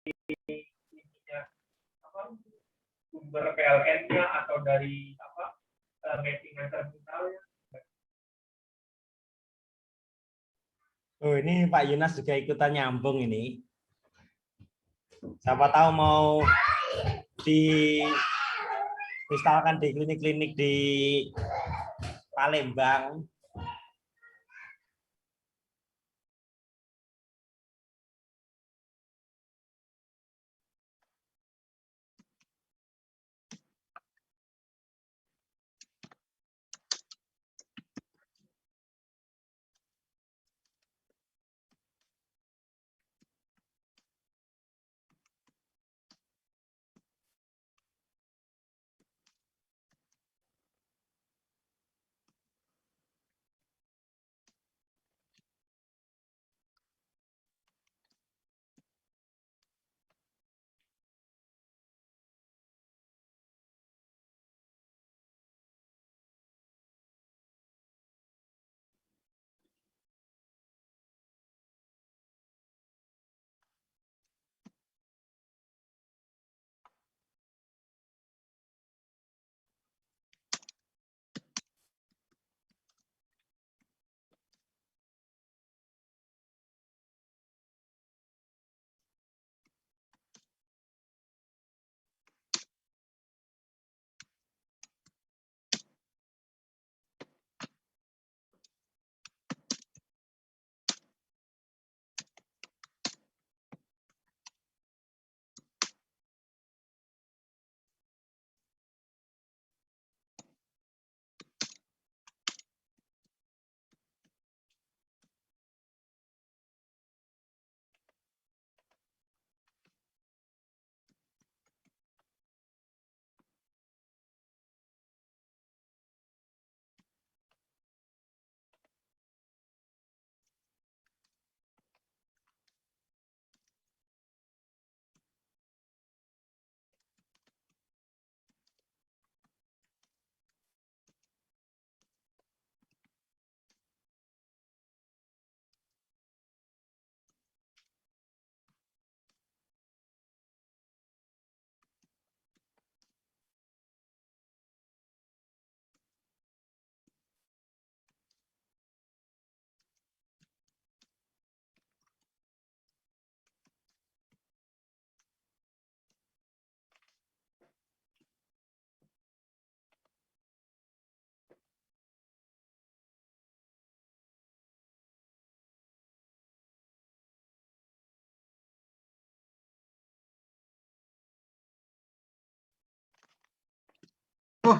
ininya apa sumber PLN-nya atau dari apa mappingan terminalnya. Oh, ini Pak Yunas juga ikutan nyambung ini. Siapa tahu mau diinstalkan di klinik-klinik di Palembang.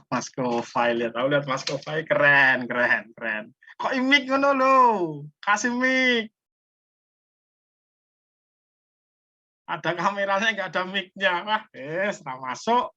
Mas Kofai, lihat Mas Kofai, keren. Kok imik ngono lo? Kasih mic. Ada kameranya, nggak ada mic-nya. Wah, setelah masuk.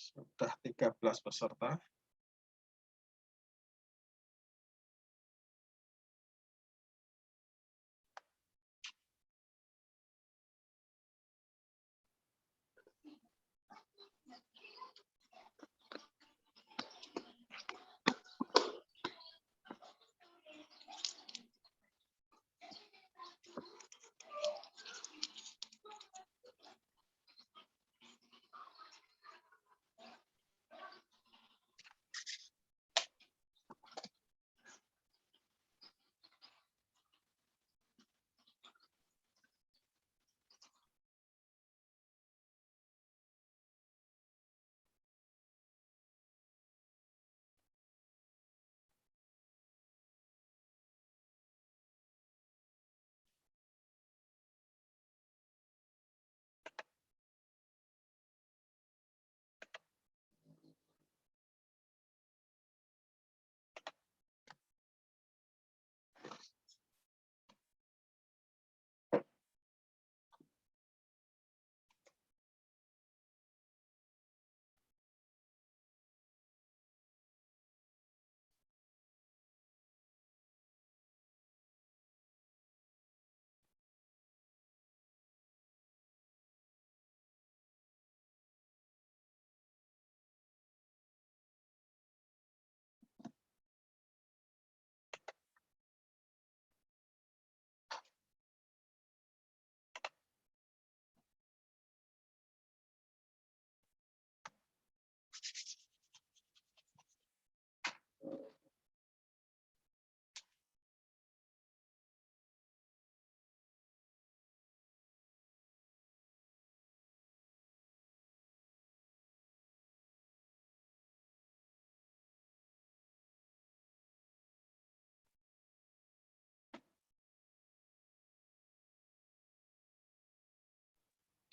Sudah 13 peserta.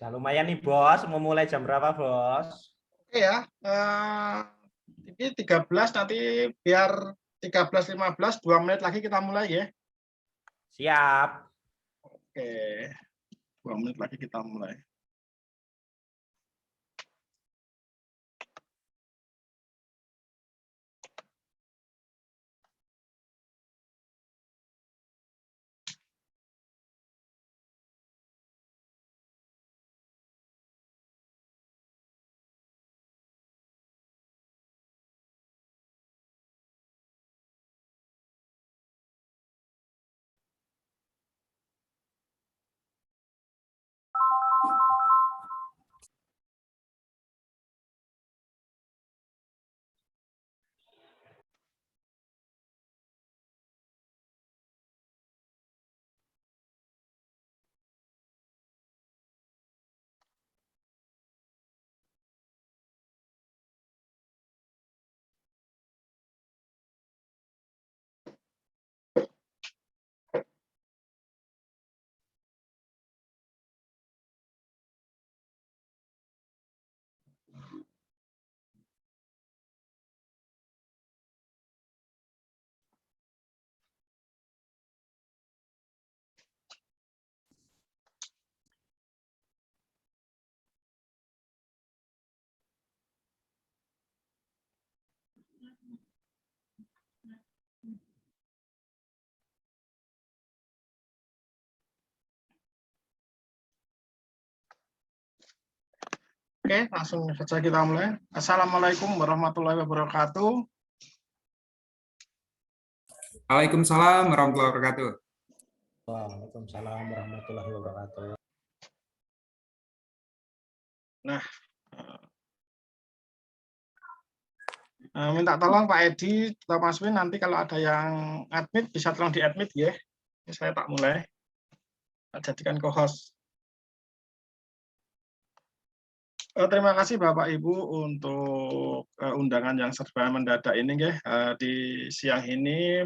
Udah lumayan nih bos, mau mulai jam berapa bos? Oke ya, ini 13 nanti biar 13.15, 2 menit lagi kita mulai ya. Siap. Oke, 2 menit lagi kita mulai. Oke, langsung saja kita mulai. Assalamualaikum warahmatullahi wabarakatuh. Waalaikumsalam warahmatullahi wabarakatuh. Waalaikumsalam warahmatullahi wabarakatuh. Nah, minta tolong Pak Edi atau Mas Win nanti kalau ada yang admit bisa tolong di-admit ya. Ini saya tak mulai. Tak jadikan co-host. Terima kasih Bapak Ibu untuk undangan yang serba mendadak ini ya. Di siang ini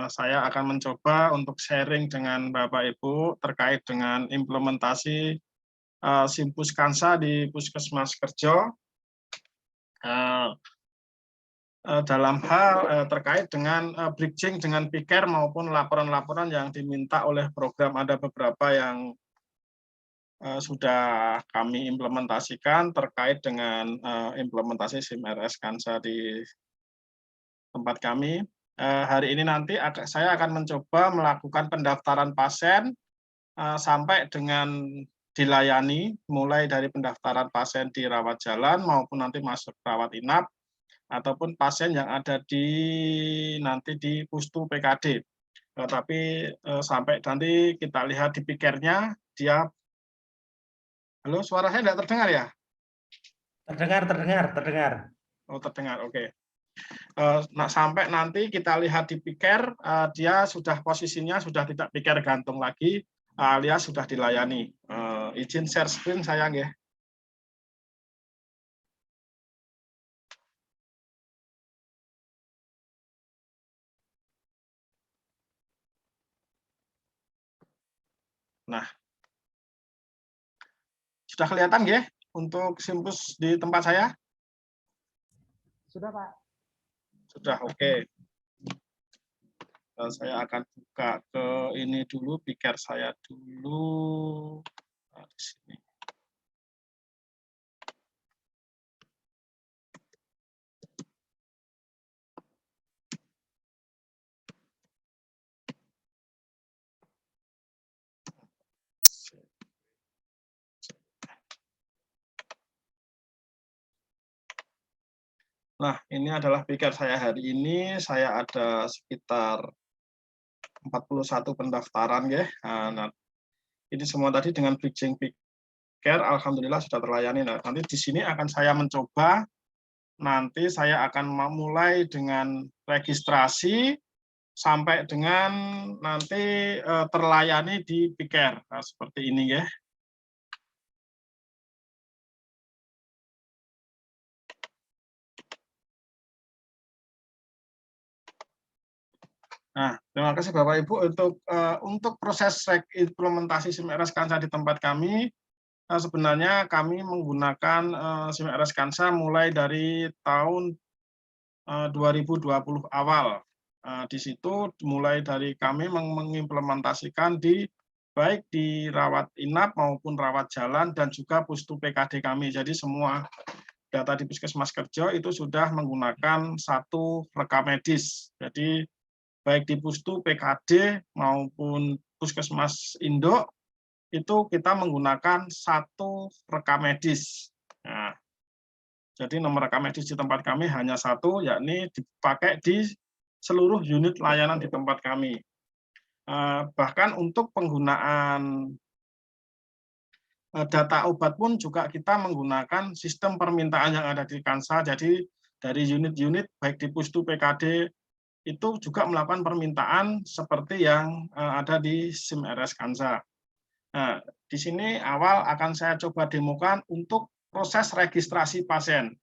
saya akan mencoba untuk sharing dengan Bapak Ibu terkait dengan implementasi Simpus Kansa di Puskesmas Kerjo dalam hal terkait dengan bridging dengan PIKER maupun laporan-laporan yang diminta oleh program. Ada beberapa yang sudah kami implementasikan terkait dengan implementasi SIM-RS Kansa di tempat kami. Hari ini nanti saya akan mencoba melakukan pendaftaran pasien sampai dengan dilayani, mulai dari pendaftaran pasien di rawat jalan maupun nanti masuk rawat inap, ataupun pasien yang ada nanti di Pustu PKD. Tapi sampai nanti kita lihat di PIKER-nya, dia halo, suara saya tidak terdengar ya? Terdengar. Oh, terdengar, oke. Nah, sampai nanti kita lihat di PIKER, dia sudah posisinya sudah tidak PIKER gantung lagi, alias sudah dilayani. Izin share screen sayang ya. Nah, sudah kelihatan ya untuk Simpus di tempat saya? Sudah Pak. Sudah, oke. Saya akan buka ke ini dulu, PIKER saya dulu. Nah, di sini. Nah, ini adalah PIKER saya hari ini. Saya ada sekitar 41 pendaftaran ya. Nah, ini semua tadi dengan bridging PIKER, alhamdulillah sudah terlayani. Nah, nanti di sini akan saya mencoba, nanti saya akan memulai dengan registrasi sampai dengan nanti terlayani di PIKER. Nah, seperti ini ya. Nah, terima kasih Bapak Ibu untuk proses implementasi SIM-RS Kansa di tempat kami. sebenarnya kami menggunakan SIM-RS Kansa mulai dari tahun 2020 awal. Di situ mulai dari kami mengimplementasikan baik di rawat inap maupun rawat jalan dan juga pustu PKD kami. Jadi semua data di Puskesmas Kerjo itu sudah menggunakan satu rekam medis. Jadi baik di pustu PKD maupun Puskesmas Induk itu kita menggunakan satu rekam medis. Nah, jadi nomor rekam medis di tempat kami hanya satu, yakni dipakai di seluruh unit layanan di tempat kami. Bahkan untuk penggunaan data obat pun juga kita menggunakan sistem permintaan yang ada di Kansa. Jadi dari unit-unit baik di pustu PKD itu juga melakukan permintaan seperti yang ada di SIM-RS Kansa. Nah, di sini awal akan saya coba demokan untuk proses registrasi pasien.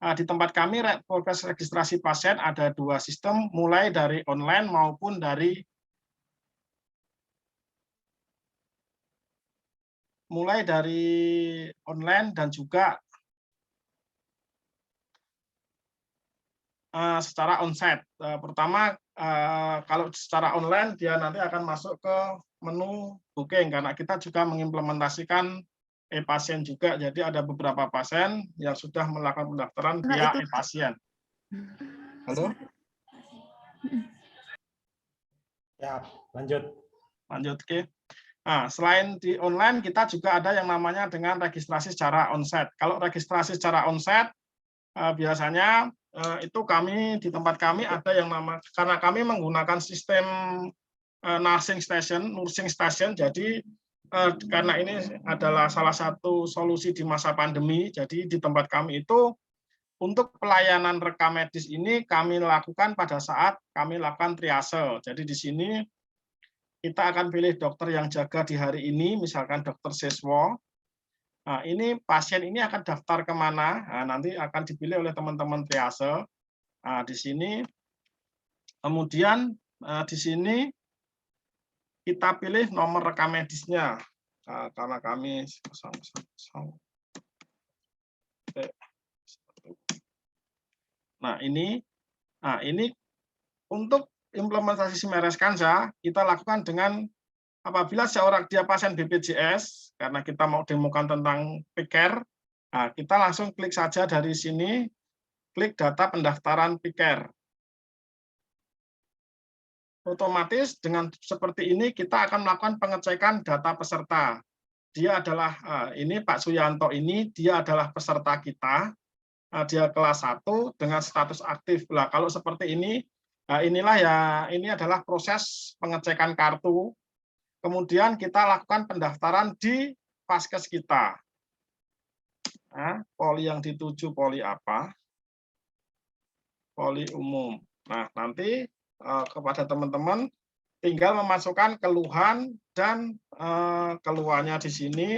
Di tempat kami proses registrasi pasien ada dua sistem, mulai dari online maupun dari online dan juga secara onsite. Pertama, kalau secara online dia nanti akan masuk ke menu booking karena kita juga mengimplementasikan e-pasien juga. Jadi ada beberapa pasien yang sudah melakukan pendaftaran via e-pasien. Halo? Ya, lanjut. Lanjut, oke. Nah, selain di online, kita juga ada yang namanya dengan registrasi secara onsite. Kalau registrasi secara onsite, biasanya itu kami di tempat kami ada yang karena kami menggunakan sistem nursing station, jadi karena ini adalah salah satu solusi di masa pandemi, jadi di tempat kami itu untuk pelayanan rekam medis ini kami lakukan pada saat kami lakukan triase. Jadi di sini kita akan pilih dokter yang jaga di hari ini, misalkan dokter Siswo. Nah, ini pasien ini akan daftar kemana? Nah, nanti akan dipilih oleh teman-teman triase. Nah, di sini, kemudian di sini kita pilih nomor rekam medisnya. Karena kami ini untuk implementasi SIM-RS Kansa kita lakukan dengan apabila seorang dia pasien BPJS, karena kita mau demokan tentang PCare, kita langsung klik saja dari sini, klik data pendaftaran PCare. Otomatis dengan seperti ini kita akan melakukan pengecekan data peserta. Dia adalah ini Pak Suyanto ini, dia adalah peserta kita, dia kelas 1 dengan status aktif. Nah, kalau seperti ini, inilah ya, ini adalah proses pengecekan kartu. Kemudian kita lakukan pendaftaran di Paskes kita. Nah, poli yang dituju poli apa? Poli umum. Nah, nanti kepada teman-teman tinggal memasukkan keluhan dan keluhannya di sini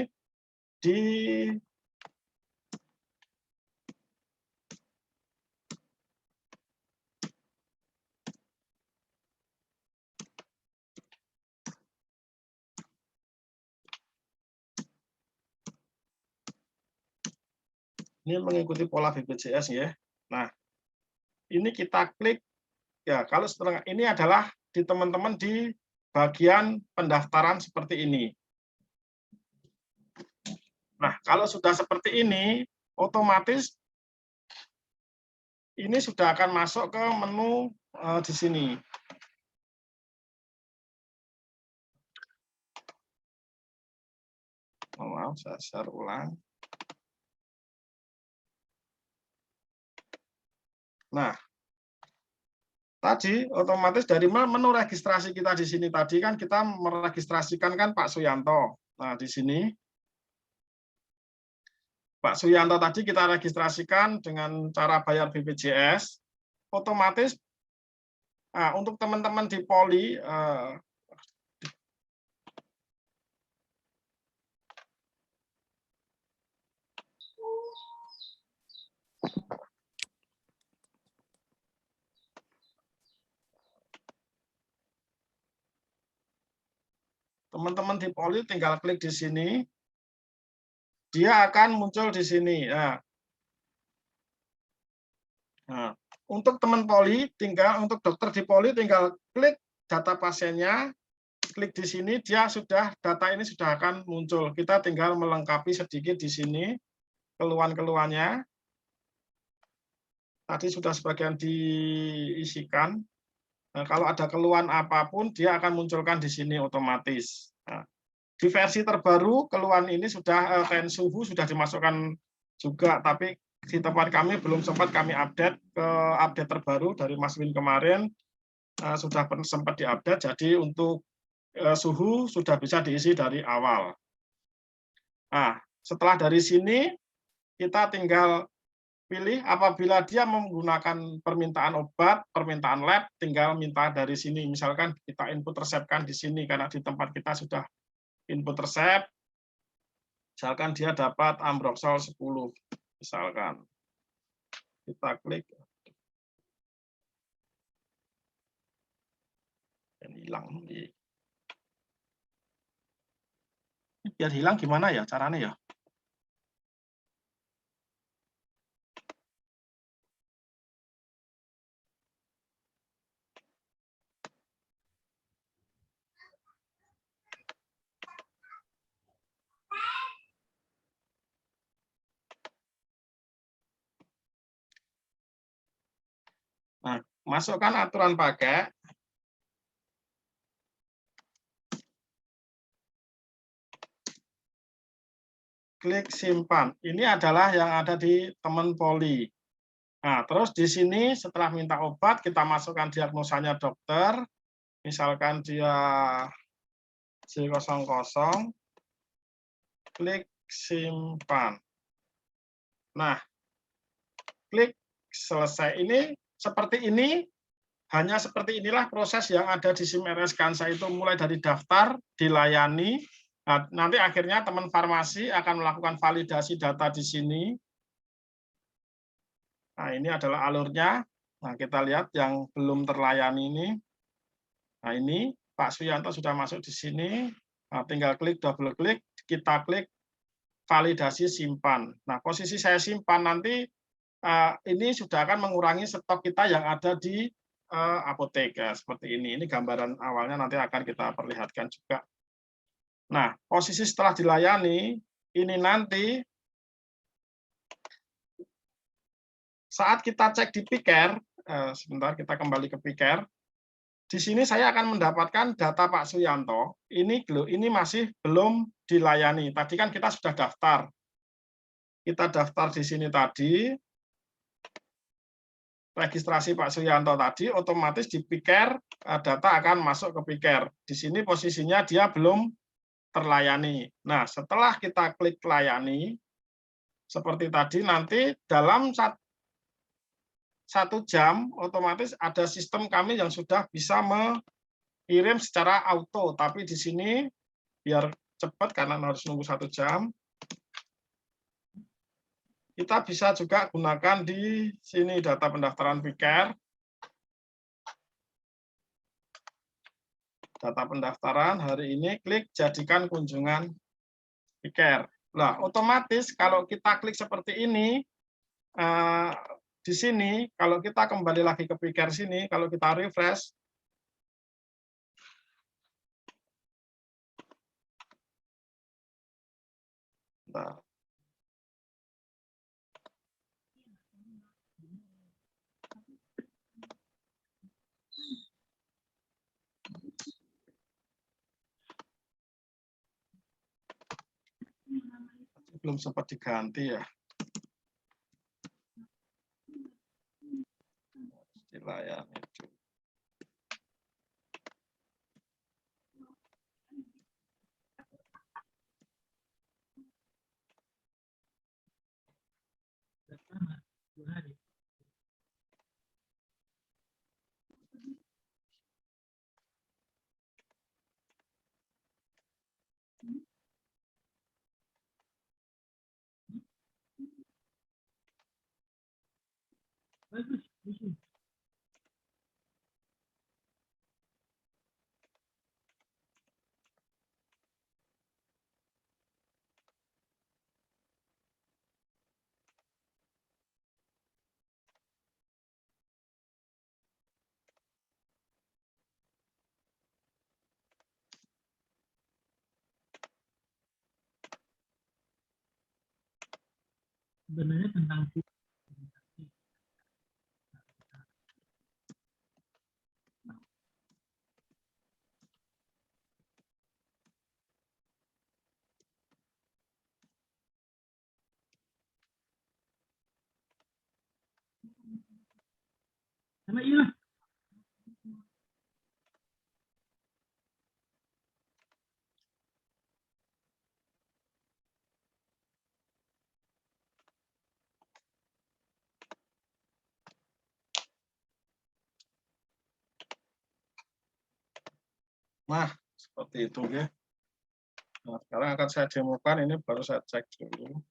ini mengikuti pola BPJS ya. Nah, ini kita klik ya. Kalau setelah ini adalah di teman-teman di bagian pendaftaran seperti ini. Nah, kalau sudah seperti ini, otomatis ini sudah akan masuk ke menu di sini. Maaf, saya share ulang. Nah, tadi otomatis dari menu registrasi kita di sini tadi kan kita meregistrasikan kan Pak Suyanto. Nah, di sini Pak Suyanto tadi kita registrasikan dengan cara bayar BPJS. Otomatis untuk teman-teman di poli tinggal klik di sini. dia akan muncul di sini. Nah, untuk teman poli, untuk dokter di poli tinggal klik data pasiennya, klik di sini, data ini sudah akan muncul. Kita tinggal melengkapi sedikit di sini keluhan-keluhannya. Tadi sudah sebagian diisikan. Nah, kalau ada keluhan apapun, dia akan munculkan di sini otomatis. Nah, di versi terbaru, keluhan ini sudah suhu sudah dimasukkan juga, tapi di tempat kami belum sempat kami update ke update terbaru dari Mas Win kemarin, sudah sempat diupdate, jadi untuk suhu sudah bisa diisi dari awal. Nah, setelah dari sini, kita tinggal pilih apabila dia menggunakan permintaan obat, permintaan lab, tinggal minta dari sini. Misalkan kita input resepkan di sini, karena di tempat kita sudah input resep, misalkan dia dapat Ambroxol 10, misalkan. Kita klik. Dan hilang. Biar hilang gimana ya caranya ya? Nah, masukkan aturan pakai. Klik simpan. Ini adalah yang ada di teman poli. Nah, terus di sini setelah minta obat, kita masukkan diagnosanya dokter. Misalkan dia J00, klik simpan. Nah, klik selesai. Ini seperti ini, hanya seperti inilah proses yang ada di SIM-RS Kansa itu, mulai dari daftar, dilayani. Nah, nanti akhirnya teman farmasi akan melakukan validasi data di sini. Nah, ini adalah alurnya. Nah, kita lihat yang belum terlayani ini. Nah, ini Pak Suyanto sudah masuk di sini. Nah, tinggal klik, double klik, kita klik validasi simpan. Nah, posisi saya simpan nanti ini sudah akan mengurangi stok kita yang ada di apotek ya, seperti ini. Ini gambaran awalnya, nanti akan kita perlihatkan juga. Nah, posisi setelah dilayani ini nanti saat kita cek di Piker, sebentar kita kembali ke Piker. Di sini saya akan mendapatkan data Pak Suyanto. Ini masih belum dilayani. Tadi kan kita sudah daftar. Kita daftar di sini tadi. Registrasi Pak Suyanto tadi, otomatis di Piker data akan masuk ke Piker. Di sini posisinya dia belum terlayani. Nah, setelah kita klik layani, seperti tadi, nanti dalam 1 jam otomatis ada sistem kami yang sudah bisa mengirim secara auto, tapi di sini biar cepat karena harus nunggu 1 jam, kita bisa juga gunakan di sini data pendaftaran Piker. Data pendaftaran hari ini, klik jadikan kunjungan Piker. Nah, otomatis kalau kita klik seperti ini, di sini, kalau kita kembali lagi ke Piker sini, kalau kita refresh, nah, belum sempat diganti ya. Dilayani. sebenarnya tentang sama iya. Nah, seperti itu ya. Nah, sekarang akan saya demokan, ini baru saya cek dulu.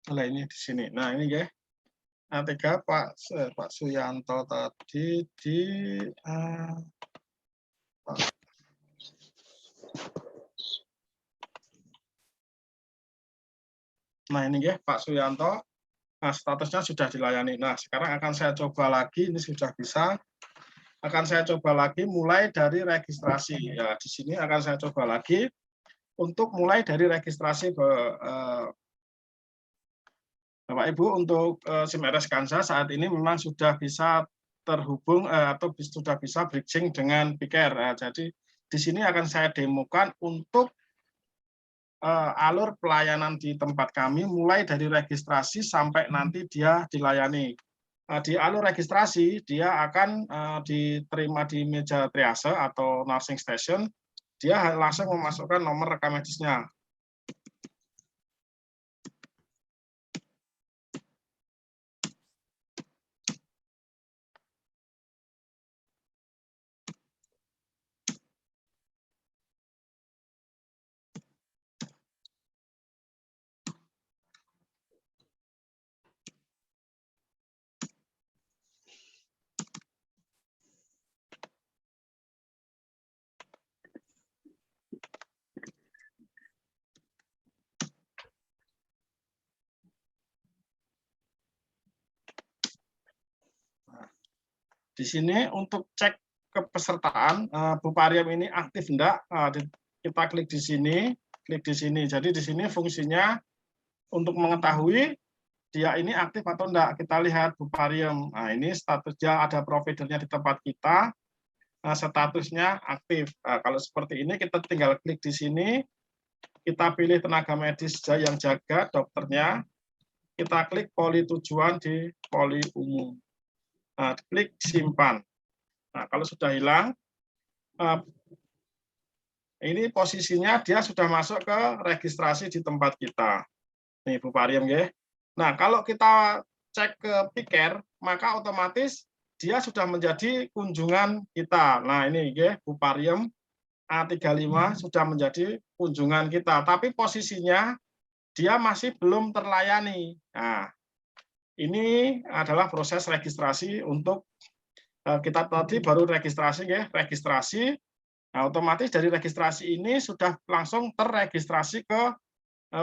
Nah, ini di sini. Nah, ini ya. A3 Pak Suyanto tadi di nah ini ya Pak Suyanto. Nah, statusnya sudah dilayani. Nah, sekarang akan saya coba lagi, ini sudah bisa. Akan saya coba lagi mulai dari registrasi. Ya, di sini akan saya coba lagi untuk mulai dari registrasi Bapak Ibu untuk SIMRS Kansa saat ini memang sudah bisa terhubung atau sudah bisa bridging dengan Piker. Jadi di sini akan saya demokan untuk alur pelayanan di tempat kami mulai dari registrasi sampai nanti dia dilayani. Di alur registrasi dia akan diterima di meja triase atau nursing station, dia langsung memasukkan nomor rekam medisnya. Di sini untuk cek kepesertaan Bu Pariam ini aktif enggak, kita klik di sini, klik di sini. Jadi di sini fungsinya untuk mengetahui dia ini aktif atau enggak. Kita lihat Bu Pariam. Nah, ini statusnya ada providernya di tempat kita. Nah, statusnya aktif. Nah, kalau seperti ini kita tinggal klik di sini. Kita pilih tenaga medis yang jaga dokternya. Kita klik poli tujuan di poli umum. Nah, klik simpan. Nah, kalau sudah hilang, ini posisinya dia sudah masuk ke registrasi di tempat kita. Nih, Bu Pariam ya. Nah, kalau kita cek ke Piker, maka otomatis dia sudah menjadi kunjungan kita. Nah, ini ya, Bu Pariam A35 sudah menjadi kunjungan kita. Tapi posisinya dia masih belum terlayani. Nah, ini adalah proses registrasi untuk kita tadi baru registrasi ya, registrasi. Nah, otomatis dari registrasi ini sudah langsung terregistrasi ke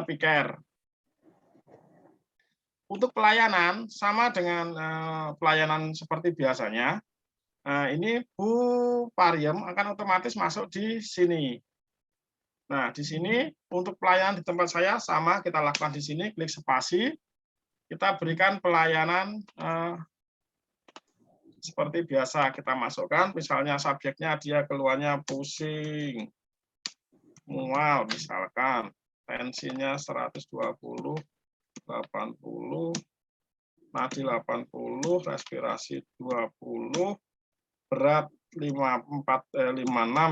Piker. Untuk pelayanan sama dengan pelayanan seperti biasanya. Ini Bu Pariam akan otomatis masuk di sini. Nah, di sini untuk pelayanan di tempat saya sama kita lakukan di sini, klik spasi. Kita berikan pelayanan seperti biasa kita masukkan, misalnya subjeknya dia keluarnya pusing, mual misalkan, tensinya 120, 80, nadi 80, respirasi 20, berat 56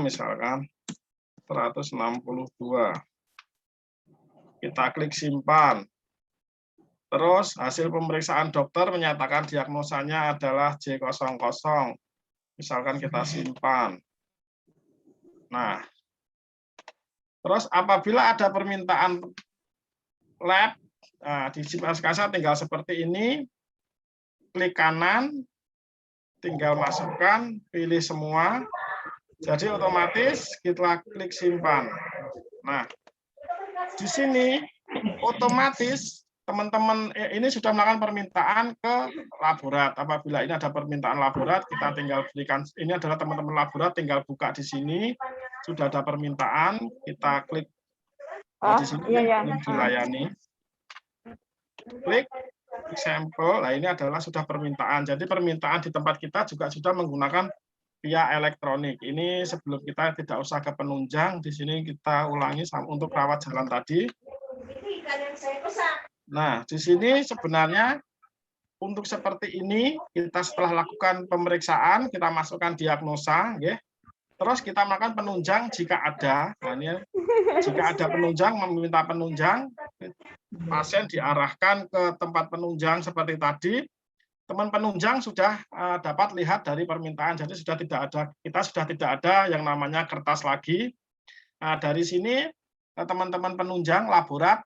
misalkan, 162. Kita klik simpan. Terus hasil pemeriksaan dokter menyatakan diagnosanya adalah J00. Misalkan kita simpan. Nah, terus apabila ada permintaan lab. Nah, di SIMRS Kansa tinggal seperti ini, klik kanan, tinggal masukkan, pilih semua. Jadi otomatis kita klik simpan. Nah, di sini otomatis teman-teman ini sudah melakukan permintaan ke laborat. Apabila ini ada permintaan laborat, kita tinggal berikan. Ini adalah teman-teman laborat, tinggal buka di sini. Sudah ada permintaan, kita klik di sini dilayani. Klik sampel. Nah, ini adalah sudah permintaan. Jadi permintaan di tempat kita juga sudah menggunakan via elektronik. Ini sebelum kita tidak usah ke penunjang, di sini kita ulangi untuk rawat jalan tadi. Nah, di sini sebenarnya untuk seperti ini, kita setelah lakukan pemeriksaan, kita masukkan diagnosa, ya. Terus kita melakukan penunjang jika ada. Nah, ini, jika ada penunjang, meminta penunjang, pasien diarahkan ke tempat penunjang seperti tadi. Teman penunjang sudah dapat lihat dari permintaan, jadi sudah tidak ada, kita sudah tidak ada yang namanya kertas lagi. Nah, dari sini teman-teman penunjang laborat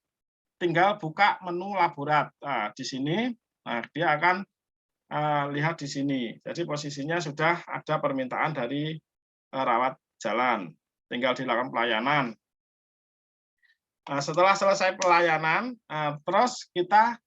tinggal buka menu laborat. Nah, di sini, nah, dia akan lihat di sini. Jadi posisinya sudah ada permintaan dari rawat jalan, tinggal dilakukan pelayanan. Nah, setelah selesai pelayanan, terus kita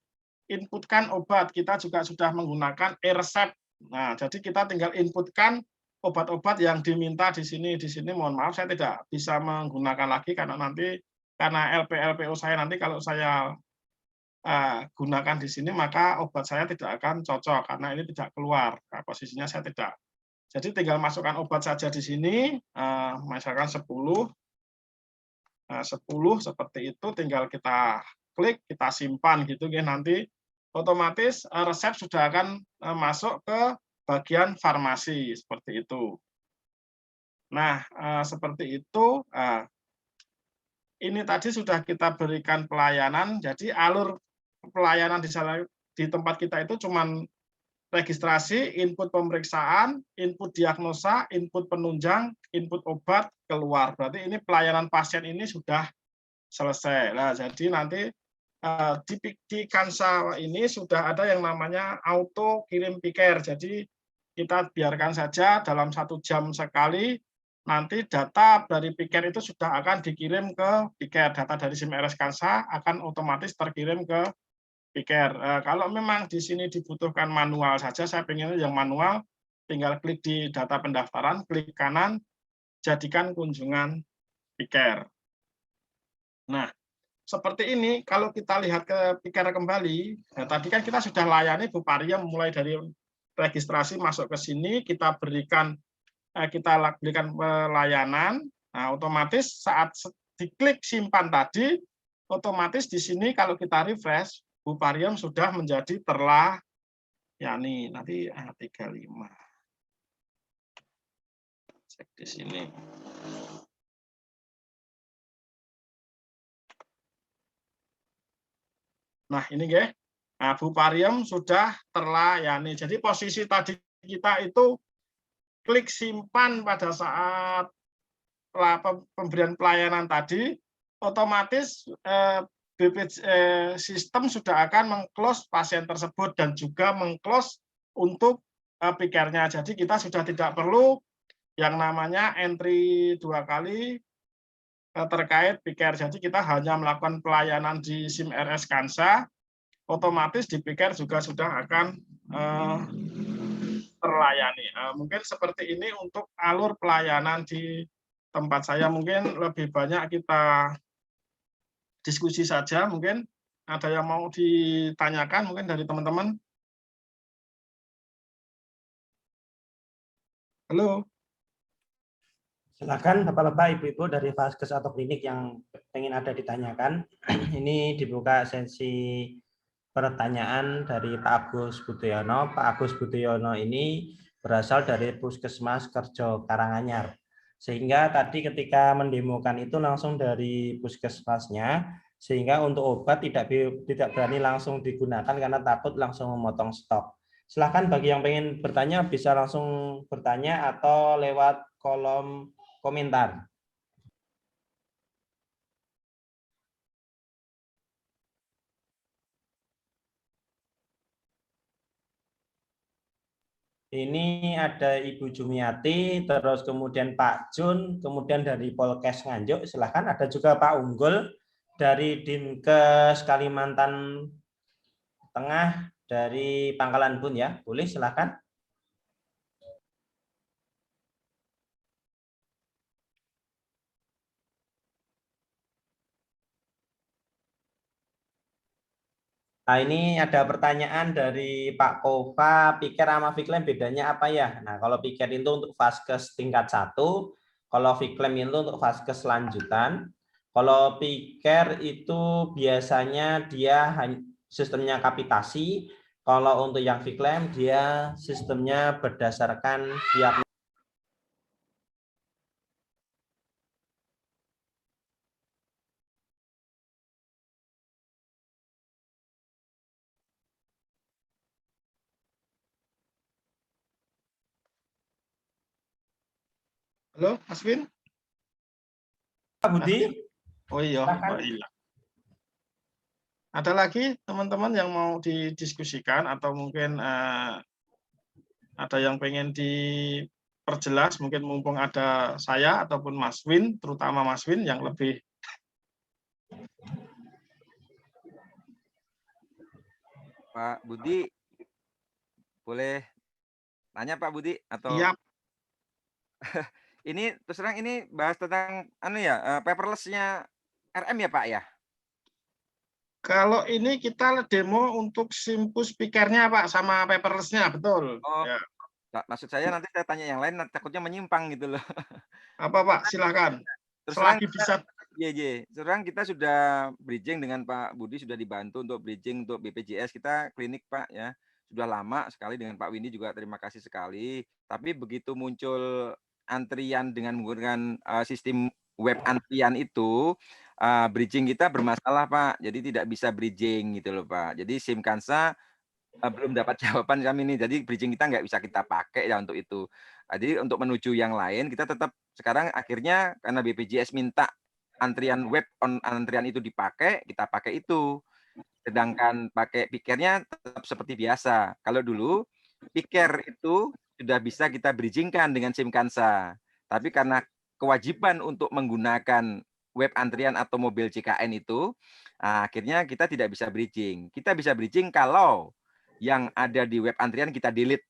inputkan obat. Kita juga sudah menggunakan e-resep. Nah, jadi kita tinggal inputkan obat-obat yang diminta di sini. Di sini mohon maaf saya tidak bisa menggunakan lagi karena nanti karena LPO saya nanti kalau saya gunakan di sini maka obat saya tidak akan cocok karena ini tidak keluar. Nah, posisinya saya tidak. Jadi tinggal masukkan obat saja di sini, misalkan 10 seperti itu, tinggal kita klik, kita simpan gitu ya, nanti otomatis resep sudah akan masuk ke bagian farmasi seperti itu. Nah, seperti itu. Ini tadi sudah kita berikan pelayanan. Jadi alur pelayanan di tempat kita itu cuman registrasi, input pemeriksaan, input diagnosa, input penunjang, input obat, keluar. Berarti ini pelayanan pasien ini sudah selesai. Nah, jadi nanti di Kansa ini sudah ada yang namanya auto kirim piker. Jadi kita biarkan saja dalam 1 jam sekali, nanti data dari piker itu sudah akan dikirim ke piker. Data dari SIMRS Kansa akan otomatis terkirim ke piker. Kalau memang di sini dibutuhkan manual saja, saya pengen yang manual, tinggal klik di data pendaftaran, klik kanan, jadikan kunjungan piker. Nah, seperti ini, kalau kita lihat ke piker kembali, nah tadi kan kita sudah layani Bu Pariem mulai dari registrasi masuk ke sini, kita berikan pelayanan, nah otomatis saat diklik simpan tadi, otomatis di sini kalau kita refresh, Bu Pariem sudah menjadi terlayani. Nanti 35. Cek di sini. Nah, ini ya. Nah, Bu Pariem sudah terlayani. Jadi posisi tadi kita itu klik simpan pada saat pemberian pelayanan tadi, otomatis sistem sudah akan meng-close pasien tersebut dan juga meng-close untuk pikernya. Jadi kita sudah tidak perlu yang namanya entry 2 kali terkait piker. Jadi kita hanya melakukan pelayanan di SIMRS Kansa, otomatis di piker juga sudah akan terlayani. Mungkin seperti ini untuk alur pelayanan di tempat saya. Mungkin lebih banyak kita diskusi saja. Mungkin ada yang mau ditanyakan mungkin dari teman-teman. Halo. Silakan Bapak-Bapak, Ibu-Ibu dari Vaskes atau klinik yang ingin ada ditanyakan. Ini dibuka sesi pertanyaan dari Pak Agus Budiyono. Pak Agus Budiyono ini berasal dari Puskesmas Kerjo Karanganyar. Sehingga tadi ketika mendemokan itu langsung dari puskesmasnya, sehingga untuk obat tidak berani langsung digunakan karena takut langsung memotong stok. Silakan bagi yang ingin bertanya bisa langsung bertanya atau lewat kolom komentar. Ini ada Ibu Jumiati, terus kemudian Pak Jun, kemudian dari Polkes Nganjuk, silahkan. Ada juga Pak Unggul dari Dinkes Kalimantan Tengah dari Pangkalan Bun ya, boleh silahkan. Nah, ini ada pertanyaan dari Pak Kova, Piker sama Viclaim bedanya apa ya? Nah, kalau Piker itu untuk vaskes tingkat 1, kalau Viclaim itu untuk vaskes lanjutan. Kalau Piker itu biasanya dia sistemnya kapitasi, kalau untuk yang Viclaim dia sistemnya berdasarkan diagnosis. Halo, Mas Win? Pak Budi, Oh iya, silakan. Mbak Ila. Ada lagi teman-teman yang mau didiskusikan atau mungkin ada yang pengen diperjelas, mungkin mumpung ada saya ataupun Mas Win, terutama Mas Win yang lebih. Pak Budi, boleh tanya Pak Budi atau Iya, ini terus terang ini bahas tentang paperless-nya RM ya Pak ya? kalau ini kita demo untuk simpus speaker-nya Pak sama paperless-nya, betul. Oh, Ya. maksud saya nanti saya tanya yang lain takutnya menyimpang gitu loh. Apa Pak? Silakan. Terus terang Selagi bisa. Terang kita sudah bridging dengan Pak Budi, sudah dibantu untuk bridging untuk BPJS kita klinik Pak ya. Sudah lama sekali dengan Pak Windy juga terima kasih sekali. Tapi begitu muncul antrian dengan menggunakan sistem web antrian itu, bridging kita bermasalah Pak. Jadi tidak bisa bridging gitu loh Pak. Jadi SIM Kansa belum dapat jawaban kami nih. Jadi bridging kita nggak bisa kita pakai ya untuk itu. Jadi untuk menuju yang lain kita tetap sekarang akhirnya karena BPJS minta antrian web antrian itu dipakai, kita pakai itu. Sedangkan pakai pikernya tetap seperti biasa. Kalau dulu piker itu sudah bisa kita bridgingkan dengan SIM Kansa. Tapi karena kewajiban untuk menggunakan web antrian atau mobil JKN itu, akhirnya kita tidak bisa bridging. Kita bisa bridging kalau yang ada di web antrian kita delete.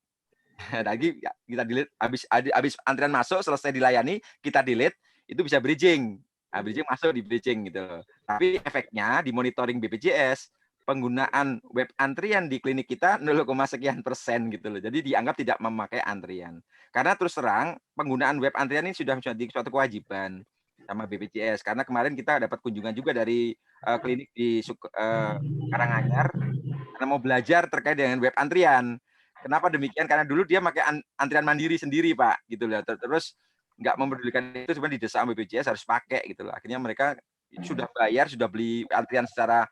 Lagi kita delete habis antrian masuk selesai dilayani, kita delete, itu bisa bridging. Bridging masuk di bridging gitu. Tapi efeknya di monitoring BPJS penggunaan web antrian di klinik kita 0, sekian persen gitu loh. Jadi dianggap tidak memakai antrian. Karena terus terang penggunaan web antrian ini sudah menjadi suatu kewajiban sama BPJS. Karena kemarin kita dapat kunjungan juga dari klinik di Karanganyar karena mau belajar terkait dengan web antrian. Kenapa demikian? Karena dulu dia pakai antrian mandiri sendiri, Pak, gitu loh. Terus nggak memperdulikan itu, cuma didesak BPJS harus pakai gitu loh. Akhirnya mereka sudah bayar, sudah beli antrian secara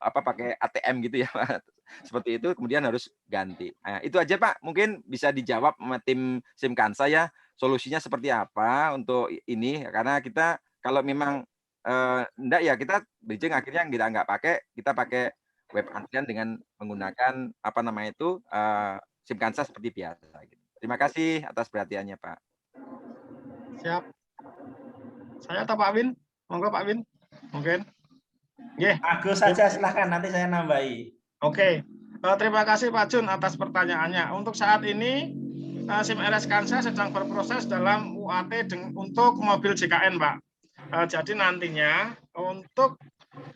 pakai ATM gitu ya, Pak. Seperti itu, kemudian harus ganti. Nah, itu aja, Pak. Mungkin bisa dijawab sama tim SIM Kansa ya. Solusinya seperti apa untuk ini? Karena kita kalau memang enggak ya kita bridging akhirnya kita nggak pakai, kita pakai web antrian dengan menggunakan SIM Kansa seperti biasa. Terima kasih atas perhatiannya, Pak. Siap. Saya atau Pak Win? Monggo Pak Win. Mungkin. Agus saja silahkan, nanti saya nambahi. Oke. Terima kasih Pak Jun atas pertanyaannya. Untuk saat ini SIM RS Kansa sedang berproses dalam UAT untuk mobil JKN, Pak. Jadi nantinya untuk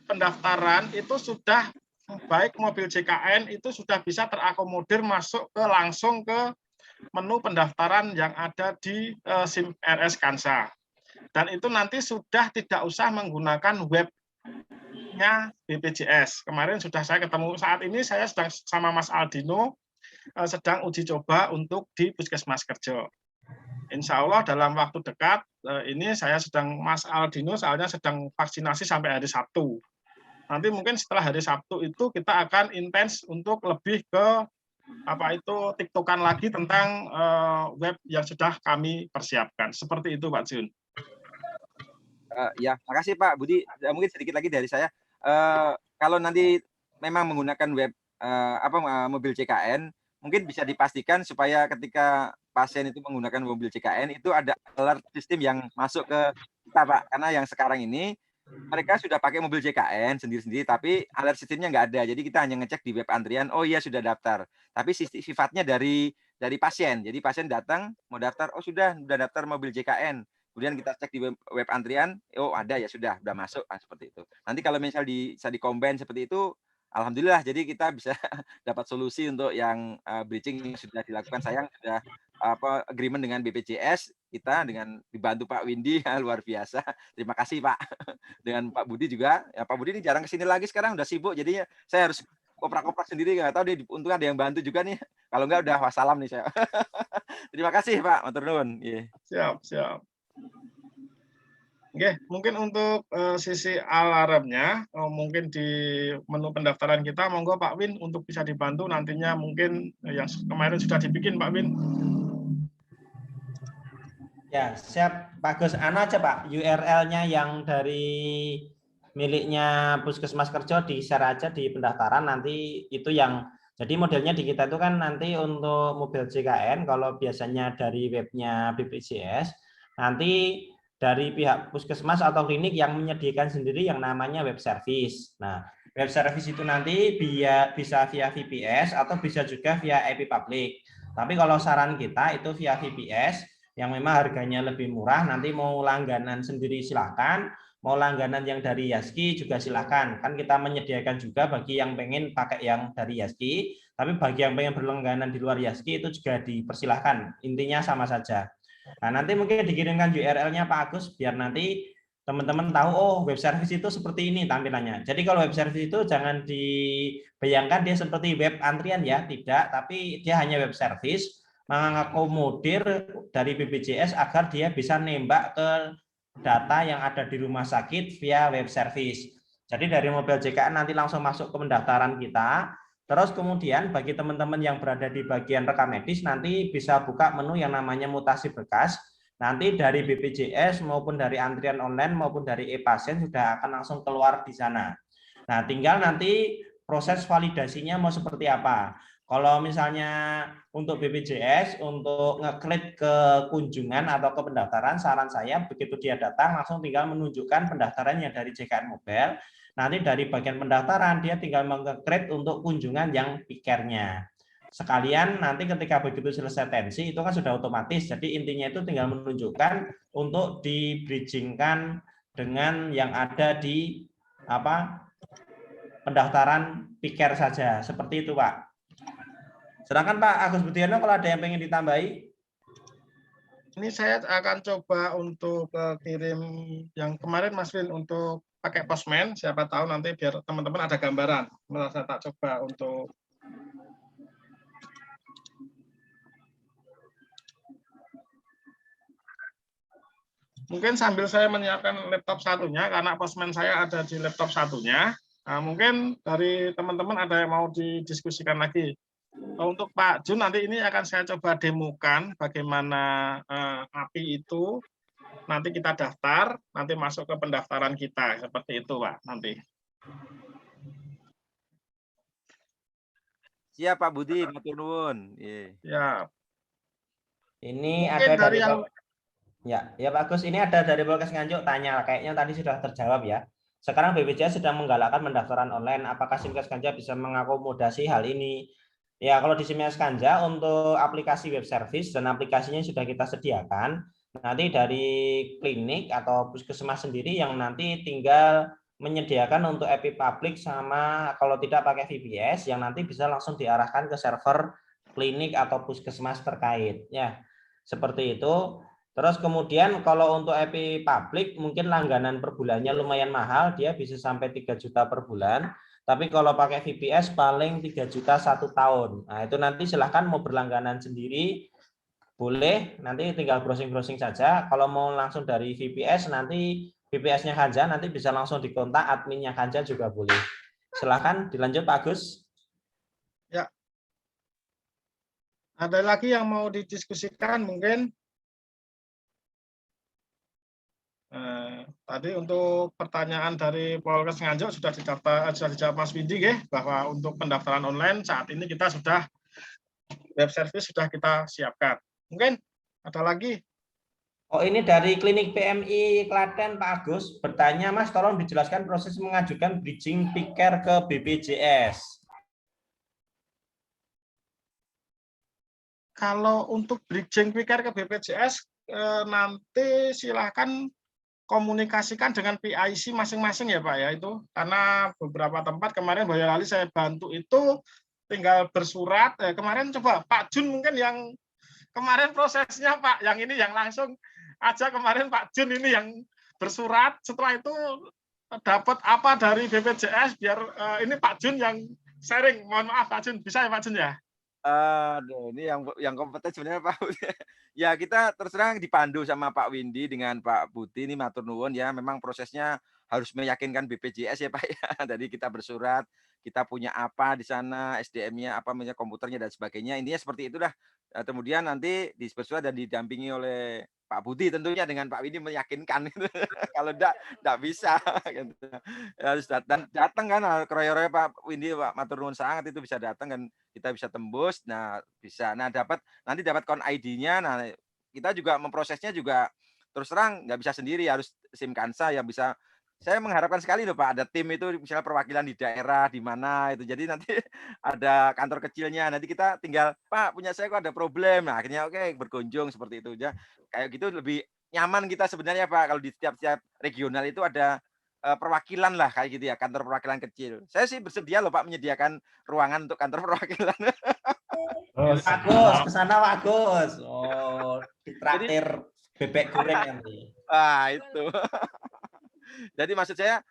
pendaftaran itu sudah baik mobil JKN itu sudah bisa terakomodir masuk langsung ke menu pendaftaran yang ada di SIM RS Kansa. Dan itu nanti sudah tidak usah menggunakan webnya BPJS. Kemarin sudah saya ketemu, saat ini saya sedang sama Mas Aldino sedang uji coba untuk di Puskesmas Kerjo. Insya Allah dalam waktu dekat ini saya sedang Mas Aldino soalnya sedang vaksinasi sampai hari Sabtu. Nanti mungkin setelah hari Sabtu itu kita akan intens untuk lebih ke tiktokan lagi tentang web yang sudah kami persiapkan. Seperti itu Pak Jun. Ya, makasih Pak Budi. Mungkin sedikit lagi dari saya. Kalau nanti memang menggunakan web mobil JKN, mungkin bisa dipastikan supaya ketika pasien itu menggunakan mobil JKN itu ada alert sistem yang masuk ke kita, Pak. Karena yang sekarang ini mereka sudah pakai mobil JKN sendiri-sendiri, tapi alert sistemnya nggak ada. Jadi kita hanya ngecek di web antrian, oh iya sudah daftar. Tapi sifatnya dari pasien. Jadi pasien datang mau daftar, oh sudah daftar mobil JKN. Kemudian kita cek di web antrian, oh ada ya sudah masuk, seperti itu. Nanti kalau misal bisa di-combine seperti itu, alhamdulillah. Jadi kita bisa dapat solusi untuk yang bridging yang sudah dilakukan. Sayang sudah agreement dengan BPJS, kita dengan dibantu Pak Windy, luar biasa. Terima kasih Pak. Dengan Pak Budi juga. Ya, Pak Budi ini jarang kesini lagi sekarang, udah sibuk. Jadinya saya harus koprak-koprak sendiri, nggak tahu dia untung ada yang bantu juga nih. Kalau nggak udah wassalam nih saya. Terima kasih Pak, matur nuwun. Siap, siap. Oke, mungkin untuk sisi alarmnya, mungkin di menu pendaftaran kita, monggo Pak Win untuk bisa dibantu nantinya mungkin yang kemarin sudah dibikin Pak Win. Ya, siap Pak Gus. Aja Pak, URL-nya yang dari miliknya Puskesmas Kerjo di-share aja di pendaftaran, nanti itu yang jadi modelnya di kita itu kan nanti untuk mobil JKN kalau biasanya dari webnya BPJS, nanti dari pihak puskesmas atau klinik yang menyediakan sendiri yang namanya web service. Nah, web service itu nanti bisa via VPS atau bisa juga via IP public. Tapi kalau saran kita itu via VPS yang memang harganya lebih murah, nanti mau langganan sendiri silakan, mau langganan yang dari Yaski juga silakan. Kan kita menyediakan juga bagi yang pengen pakai yang dari Yaski, tapi bagi yang pengen berlangganan di luar Yaski itu juga dipersilahkan. Intinya sama saja. Nah, nanti mungkin dikirimkan URL-nya Pak Agus biar nanti teman-teman tahu, oh web service itu seperti ini tampilannya. Jadi kalau web service itu jangan dibayangkan dia seperti web antrian ya, tidak, tapi dia hanya web service mengakomodir dari BPJS agar dia bisa nembak ke data yang ada di rumah sakit via web service. Jadi dari mobil JKN nanti langsung masuk ke pendaftaran kita. Terus kemudian bagi teman-teman yang berada di bagian rekam medis nanti bisa buka menu yang namanya mutasi berkas. Nanti dari BPJS maupun dari antrian online maupun dari e-pasien sudah akan langsung keluar di sana. Nah, tinggal nanti proses validasinya mau seperti apa. Kalau misalnya untuk BPJS, untuk ngeklik ke kunjungan atau ke pendaftaran, saran saya begitu dia datang langsung tinggal menunjukkan pendaftarannya dari JKN Mobile. Nanti dari bagian pendaftaran dia tinggal mengeklik untuk kunjungan yang pikernya. Sekalian nanti ketika begitu selesai tensi itu kan sudah otomatis. Jadi intinya itu tinggal menunjukkan untuk di-bridgingkan dengan yang ada di pendaftaran piker saja. Seperti itu, Pak. Sedangkan Pak Agus Budiono kalau ada yang pengen ditambahi. Ini saya akan coba untuk kirim yang kemarin Mas Win untuk pakai Postman, siapa tahu nanti biar teman-teman ada gambaran. Saya tak coba untuk mungkin sambil saya menyiapkan laptop satunya karena Postman saya ada di laptop satunya. Nah, mungkin dari teman-teman ada yang mau didiskusikan lagi. Untuk Pak Jun nanti ini akan saya coba demokan bagaimana API itu. Nanti kita daftar, nanti masuk ke pendaftaran kita seperti itu, Pak. Nanti. Siap Pak Budi, matur nuwun. Ya. Ini mungkin ada dari yang ya Pak Gus, ini ada dari Polres Nganjuk tanya, kayaknya tadi sudah terjawab ya. Sekarang BPJS sedang menggalakkan pendaftaran online. Apakah Simkes Ganja bisa mengakomodasi hal ini? Ya, kalau di Simkes Ganja untuk aplikasi web service dan aplikasinya sudah kita sediakan. Nanti dari klinik atau puskesmas sendiri yang nanti tinggal menyediakan untuk IP public sama kalau tidak pakai VPS yang nanti bisa langsung diarahkan ke server klinik atau puskesmas terkait. Ya, seperti itu. Terus kemudian kalau untuk IP public mungkin langganan per bulannya lumayan mahal, dia bisa sampai 3 juta per bulan. Tapi kalau pakai VPS paling 3 juta 1 tahun. Nah itu nanti silahkan mau berlangganan sendiri, boleh, nanti tinggal browsing-browsing saja. Kalau mau langsung dari VPS, nanti VPS-nya Kanja nanti bisa langsung dikontak adminnya Kanja juga boleh. Silahkan dilanjut Pak Agus. Ya. Ada lagi yang mau didiskusikan mungkin? Tadi untuk pertanyaan dari Polres Nganjuk sudah dijawab Mas Windy bahwa untuk pendaftaran online saat ini kita sudah web service sudah kita siapkan. Mungkin ada lagi? Oh, ini dari Klinik PMI Klaten, Pak Agus bertanya, Mas, tolong dijelaskan proses mengajukan bridging piker ke BPJS. Kalau untuk bridging piker ke BPJS, nanti silahkan komunikasikan dengan PIC masing-masing ya Pak ya, itu karena beberapa tempat kemarin Boyolali saya bantu itu tinggal bersurat. Kemarin coba Pak Jun mungkin yang kemarin prosesnya Pak, yang ini yang langsung aja kemarin Pak Jun ini yang bersurat, setelah itu dapat apa dari BPJS biar ini Pak Jun yang sharing. Mohon maaf Pak Jun, bisa ya Pak Jun ya? Aduh, ini yang kompeten sebenarnya Pak Budi. Ya kita terus terang dipandu sama Pak Windy dengan Pak Budi ini matur nuwun ya. Memang prosesnya harus meyakinkan BPJS ya Pak ya. Jadi kita bersurat, kita punya apa di sana, SDM-nya apa, misalnya komputernya dan sebagainya. Intinya seperti itu dah. Kemudian nanti bersurat dan didampingi oleh Pak Budi tentunya dengan Pak Windy meyakinkan. Kalau enggak bisa. Gitu. Harus datang kan, kroyo-kroyo Pak Windy, Pak matur nuwun sangat itu bisa datang kan. Kita bisa tembus, nah bisa, nah nanti dapat kon ID-nya, nah kita juga memprosesnya juga terus terang nggak bisa sendiri, harus SIM Kansa yang bisa. Saya mengharapkan sekali loh Pak, ada tim itu misalnya perwakilan di daerah di mana itu, jadi nanti ada kantor kecilnya, nanti kita tinggal Pak punya saya kok ada problem, nah akhirnya oke berkunjung seperti itu aja, kayak gitu lebih nyaman kita sebenarnya Pak kalau di setiap regional itu ada perwakilan lah kayak gitu ya, kantor perwakilan kecil. Saya sih bersedia loh Pak menyediakan ruangan untuk kantor perwakilan. Pak Agus, ke sana Pak Agus. Oh, ditraktir bebek goreng nanti. Itu. Jadi maksud saya,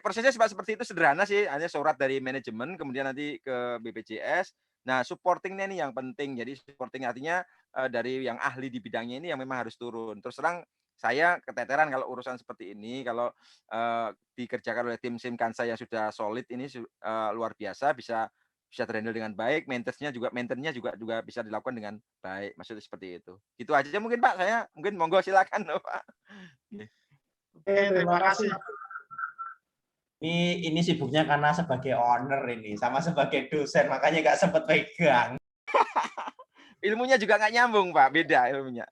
prosesnya seperti itu sederhana sih, hanya surat dari manajemen, kemudian nanti ke BPJS. Nah, supporting-nya ini yang penting. Jadi supporting artinya dari yang ahli di bidangnya ini yang memang harus turun. Terus terang saya keteteran kalau urusan seperti ini, kalau dikerjakan oleh tim SIM Kansa yang sudah solid ini luar biasa, bisa terhandle dengan baik, maintenance-nya juga bisa dilakukan dengan baik. Maksudnya seperti itu. Gitu aja mungkin Pak, saya mungkin monggo silakan Pak. Oke, terima kasih. Ini sibuknya karena sebagai owner ini, sama sebagai dosen, makanya nggak sempat pegang. Ilmunya juga nggak nyambung Pak, beda ilmunya.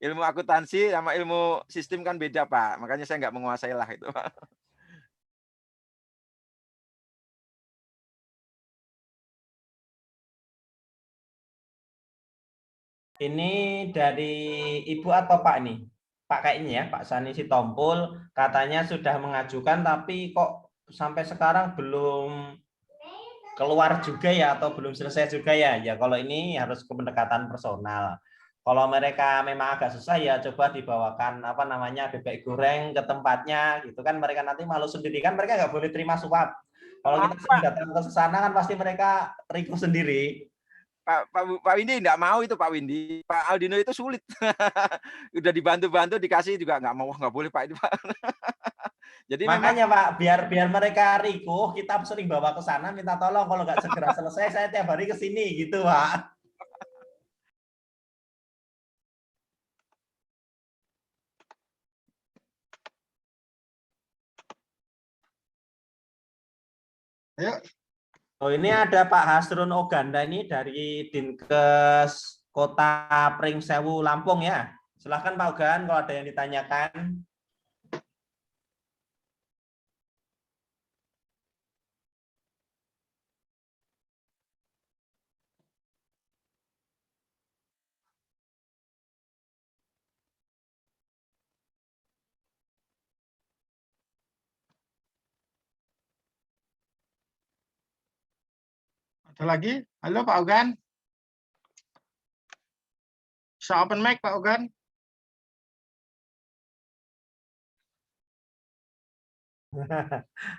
Ilmu akuntansi sama ilmu sistem kan beda Pak, makanya saya nggak menguasai lah itu Pak. Ini dari Ibu atau Pak nih? Pak kayaknya ya, Pak Sani Sitompul katanya sudah mengajukan tapi kok sampai sekarang belum keluar juga ya atau belum selesai juga ya. Ya kalau ini harus ke pendekatan personal. Kalau mereka memang agak susah ya coba dibawakan apa namanya bebek goreng ke tempatnya gitu kan, mereka nanti malu sendiri kan, mereka nggak boleh terima suap. Kalau kita sering datang ke sana kan pasti mereka rikuh sendiri. Pak Windy nggak mau itu Pak Windy. Pak Aldino itu sulit. Udah dibantu-bantu dikasih juga nggak boleh Pak itu Pak. Jadi makanya memang, Pak biar mereka rikuh kita sering bawa ke sana minta tolong kalau nggak segera selesai saya tiap hari ke sini gitu Pak. Ayo. Oh ini ada Pak Hasrun Oganda ini dari Dinkes Kota Pringsewu Lampung ya. Silahkan Pak Ogan kalau ada yang ditanyakan. Ada lagi? Halo Pak Ogan. Bisa open mic Pak Ogan?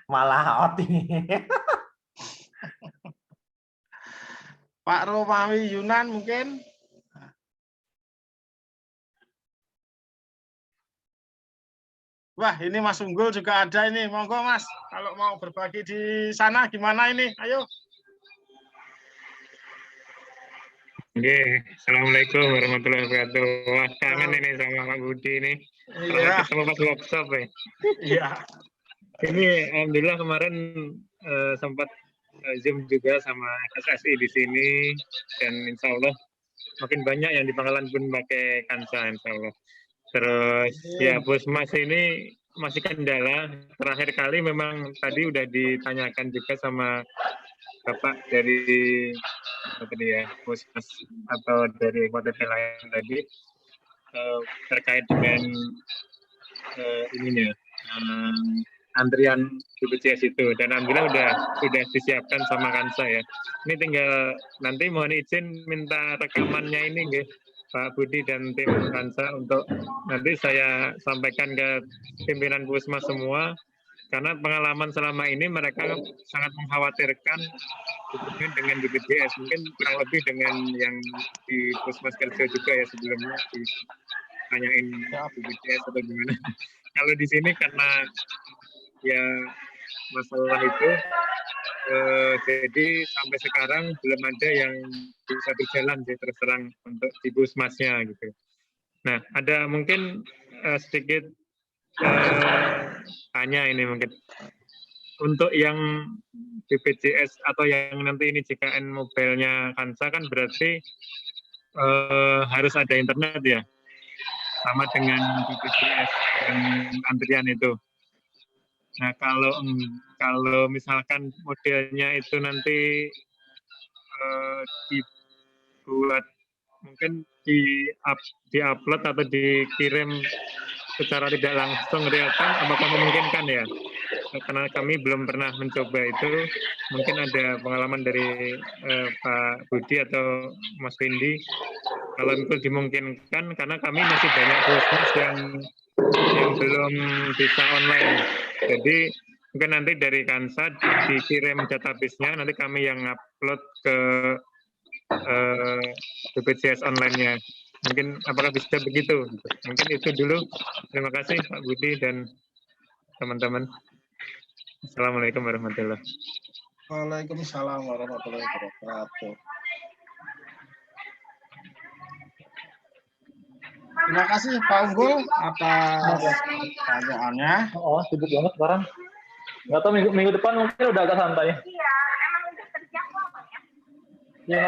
Malah out ini. Pak Romawi Yunan mungkin? Wah, ini Mas Unggul juga ada ini. Monggo Mas, kalau mau berbagi di sana gimana ini? Ayo. Oke, Assalamualaikum warahmatullahi wabarakatuh. Wah, kangen ini sama Pak Budi ini. Iya. Ketemu pas workshop ya. Iya. Ini alhamdulillah kemarin sempat Zoom juga sama SSI di sini, dan insya Allah makin banyak yang di Pangkalan pun pakai Kansa insya Allah. Terus ya Puskesmas ini masih kendala. Terakhir kali memang tadi udah ditanyakan juga sama Bapak dari apa tadi ya, Puskesmas atau dari KTP lain tadi terkait dengan ininya antrian BPJS itu, dan alhamdulillah sudah disiapkan sama Kansa ya. Ini tinggal nanti mohon izin minta rekamannya ini nggih Pak Budi dan tim Kansa untuk nanti saya sampaikan ke pimpinan Puskesmas semua, karena pengalaman selama ini mereka sangat mengkhawatirkan hubungan dengan BPJS, mungkin kurang lebih dengan yang di Puskesmas Kerja juga ya sebelumnya ditanyain BPJS atau gimana. Kalau di sini karena ya masalah itu jadi sampai sekarang belum ada yang bisa berjalan sih terus terang untuk di Puskesmasnya gitu. Nah, ada mungkin sedikit tanya ini mungkin untuk yang BPJS atau yang nanti ini JKN mobilnya Kansa kan berarti harus ada internet ya, sama dengan BPJS yang antrian itu. Nah, kalau misalkan modelnya itu nanti dibuat mungkin di-upload atau dikirim secara tidak langsung real time, apakah memungkinkan ya? Karena kami belum pernah mencoba itu, mungkin ada pengalaman dari Pak Budi atau Mas Windy. Kalau itu dimungkinkan, karena kami masih banyak puskesmas yang belum bisa online. Jadi mungkin nanti dari Kansa dikirim database-nya, nanti kami yang upload ke BPJS online-nya. Mungkin apakah bisa begitu? Mungkin itu dulu. Terima kasih Pak Budi dan teman-teman. Assalamualaikum warahmatullahi wabarakatuh. Waalaikumsalam warahmatullahi wabarakatuh. Terima kasih Pak Unggul atas pertanyaannya. Oh, sibuk banget sekarang. Nggak tahu minggu depan mungkin udah agak santai. Iya, emang udah kerja kok ya. Iya.